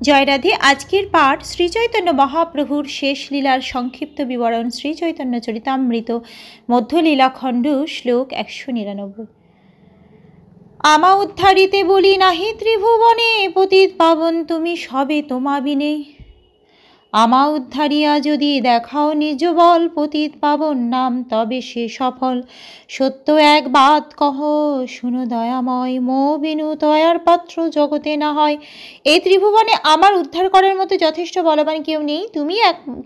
জয় রাধে। আজকের পাঠ শ্রীচৈতন্য মহাপ্রভুর শেষ লীলার সংক্ষিপ্ত বিবরণ, শ্রীচৈতন্য চরিতামৃত মধ্যলীলাখণ্ড, শ্লোক 199। আমা উদ্ধারিতে বলি নাহি ত্রিভুবনে, পতিত পাবন তুমি সবে তোমা বিনে। আমা উদ্ধারিয়া যদি দেখাও নিজ বল, পতিত পাবন নাম তবে সে সফল। সত্য এক বাত কহ শুনো দয়াময়, মো বিনু দয়ার পাত্র জগতে না হয়। এই ত্রিভুবনে আমার উদ্ধার করার মতো যথেষ্ট বলবান কেউ নেই। তুমি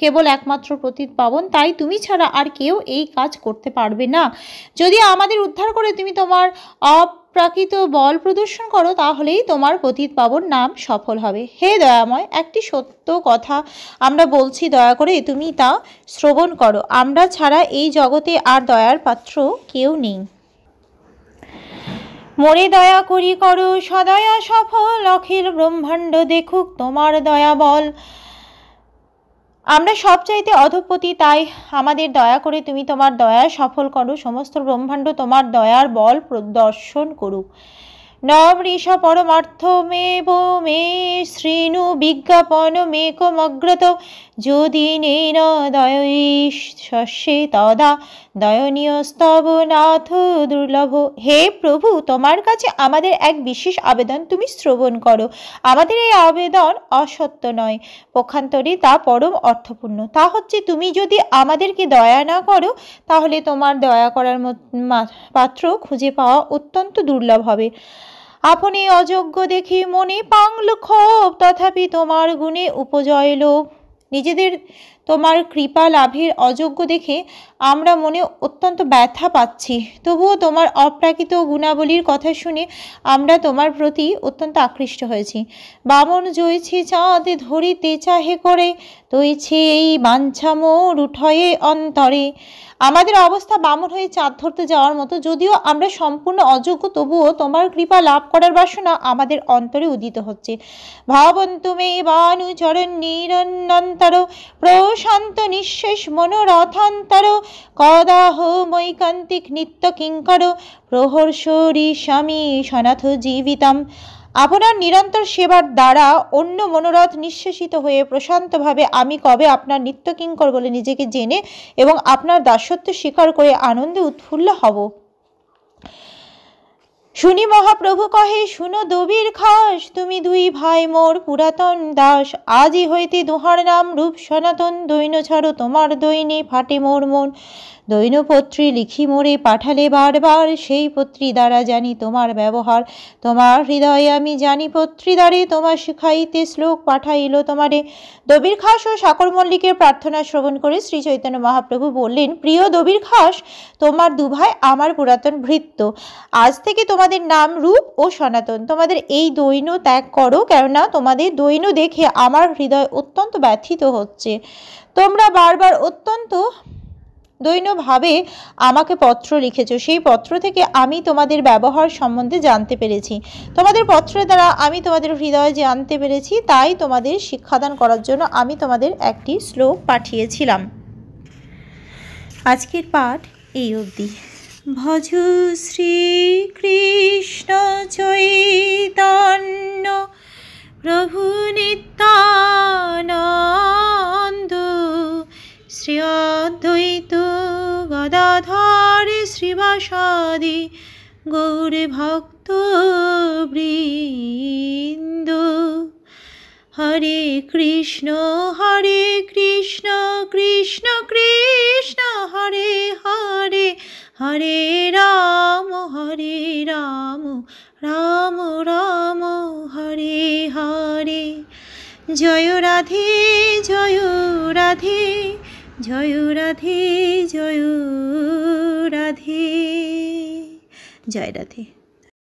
কেবল একমাত্র পতিত পাবন, তাই তুমি ছাড়া আর কেউ এই কাজ করতে পারবে না। যদি আমাদের উদ্ধার করে তুমি তোমার অপ্রাকৃত বল প্রদর্শন করো, তাহলেই তোমার পতিত পাবন নাম সফল হবে। হে দয়াময়, একটি সত্য কথা আমরা বলছি, দয়া করে তুমি তা শ্রবণ করো। আমরা ছাড়া এই জগতে আর দয়ার পাত্র কেউ নেই। মোরে দয়া করি করো সদয়া সফল, অখিল ব্রহ্মাণ্ড দেখুক তোমার দয়া বল। আমরা সব চাইতে অধঃপতি, তাই আমাদের দয়া করে তুমি তোমার দয়া সফল করো। সমস্ত ব্রহ্মাণ্ড তোমার দয়ার বল প্রদর্শন করুক। নমৃষ পরমার্থমেব মে শ্রীণু বিজ্ঞাপনমেকমগ্রত, যদি নেন দয়ৈষ্যে তদা দয়নীয়স্তব নাথ দুর্লভ। হে প্রভু, তোমার কাছে আমাদের এক বিশেষ আবেদন তুমি শ্রবণ করো। আমাদের এই আবেদন অসত্য নয়, পক্ষান্তরে তা পরম অর্থপূর্ণ। তা হচ্ছে, তুমি যদি আমাদেরকে দয়া না করো, তাহলে তোমার দয়া করার পাত্র খুঁজে পাওয়া অত্যন্ত দুর্লভ হবে। আপনি অযোগ্য দেখি মনে পাংল ক্ষোভ, তথাপি তোমার গুণে উপজয় লোভ। নিজেদের তোমার কৃপা লাভের অযোগ্য দেখে আমরা মনে অত্যন্ত ব্যথা পাচ্ছি, তবুও তোমার অপ্রাকৃত গুণাবলীর কথা শুনে আমরা তোমার প্রতি অত্যন্ত আকৃষ্ট হয়েছি। বামন জয়ছে চাঁদ ধরিতে চাহে করে, তৈছে এই বাঞ্ছা মোর উঠয়ে অন্তরে। আমাদের অবস্থা বামন হয়ে চাঁদ ধরতে যাওয়ার মতো। যদিও আমরা সম্পূর্ণ অযোগ্য, তবুও তোমার কৃপা লাভ করার বাসনা আমাদের অন্তরে উদিত হচ্ছে। ভাবন্তু মে বানুচরণ নিরন্তর, প্রশান্ত নিঃশেষ মনোরথান্তর, কদাহ মৈকান্তিক নিত্য কিঙ্কর, প্রহর্ষরি স্বামী সনাথ জীবিতম। আপনার নিরন্তর সেবার দ্বারা অন্য মনোরথ নিঃশেষিত হয়ে প্রশান্তভাবে আমি কবে আপনার নিত্য কিঙ্কর বলে নিজেকে জেনে এবং আপনার দাসত্ব স্বীকার করে আনন্দে উৎফুল্ল হব। শুনি মহাপ্রভু কহে শুনো দবির খাস, তুমি দুই ভাই মোর পুরাতন দাস। আজই হইতে দুহার নাম রূপ সনাতন, দৈন ছাড়ো তোমার দৈনে ফাটে মোর মন। দৈনপত্রী লিখি মোরে পাঠালে বারবার, সেই পত্রী দ্বারা জানি তোমার ব্যবহার। তোমার হৃদয়ে আমি জানি পত্রী দ্বারে, তোমার শিখাইতে শ্লোক পাঠাইল তোমারে। দবির খাস ও সাকর মল্লিকের প্রার্থনা শ্রবণ করে শ্রী চৈতন্য মহাপ্রভু বললেন, প্রিয় দবির খাস, তোমার দুভাই আমার পুরাতন ভৃত্য। আজ থেকে তোমাদের নাম রূপ ও সনাতন। তোমাদের এই দৈন ত্যাগ করো, কেননা তোমাদের দৈন দেখে আমার হৃদয় অত্যন্ত ব্যথিত হচ্ছে। তোমরা বারবার অত্যন্ত দৈনভাবে আমাকে পত্র লিখেছ, সেই পত্র থেকে আমি তোমাদের ব্যবহার সম্বন্ধে জানতে পেরেছি। তোমাদের পত্রের দ্বারা আমি তোমাদের হৃদয় জানতে পেরেছি, তাই তোমাদের শিক্ষাদান করার জন্য আমি তোমাদের একটি শ্লোক পাঠিয়েছিলাম। আজকের পাঠ এই অবধি। ভজ শ্রীকৃষ্ণ চৈতন্য প্রভু নিত্যানন্দ, শ্রী অদ্বৈত গদাধর শ্রীবাসাদি গৌর ভক্ত বৃন্দ। হরে কৃষ্ণ কৃষ্ণ কৃষ্ণ হরে হরে, হরে রাম রাম রাম হরে হরে। জয় রাধে জয় রাধে, জয় রাধে জয় রাধে। জয় রাধে।